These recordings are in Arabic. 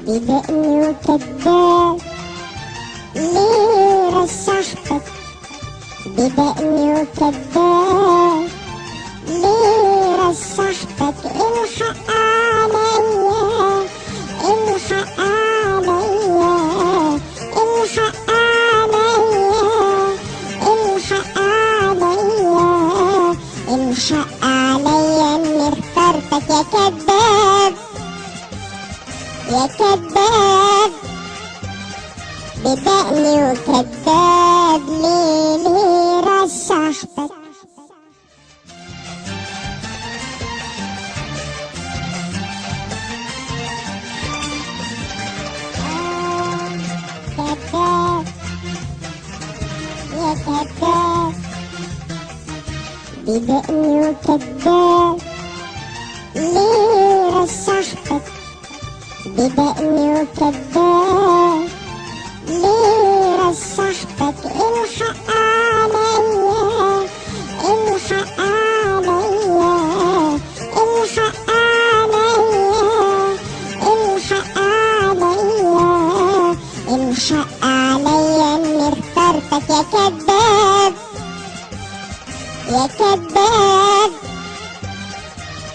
بدقني وكداب ليه رشحتك، بدقني وكداب ليه رشحتك، الحق عليا الحق عليا الحق عليا الحق عليا الحق عليا اني اخترتك يا كداب يا كداب، بدقني وكداب ليه رشحتك. كداب يا كداب، بدقني وكداب ليه رشحتك، بدقني وكداب ليه رشحتك، الحق عليا الحق عليا الحق عليا الحق عليا الحق عليا اني اخترتك يا كداب يا كداب،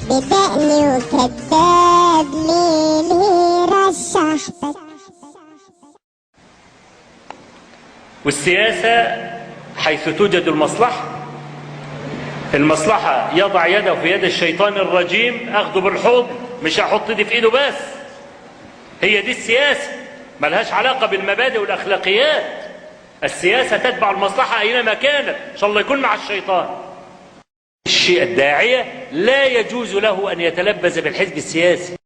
بدقني وكداب ليه رشحتك. والسياسة حيث توجد المصلحة يضع يده في يد الشيطان الرجيم أخذه بالحوض، مش هحط دي في إيده بس. هي دي السياسة، ملهاش علاقة بالمبادئ والأخلاقيات. السياسة تتبع المصلحة أينما كانت، إن شاء الله يكون مع الشيطان. الداعية لا يجوز له أن يتلبس بالحزب السياسي.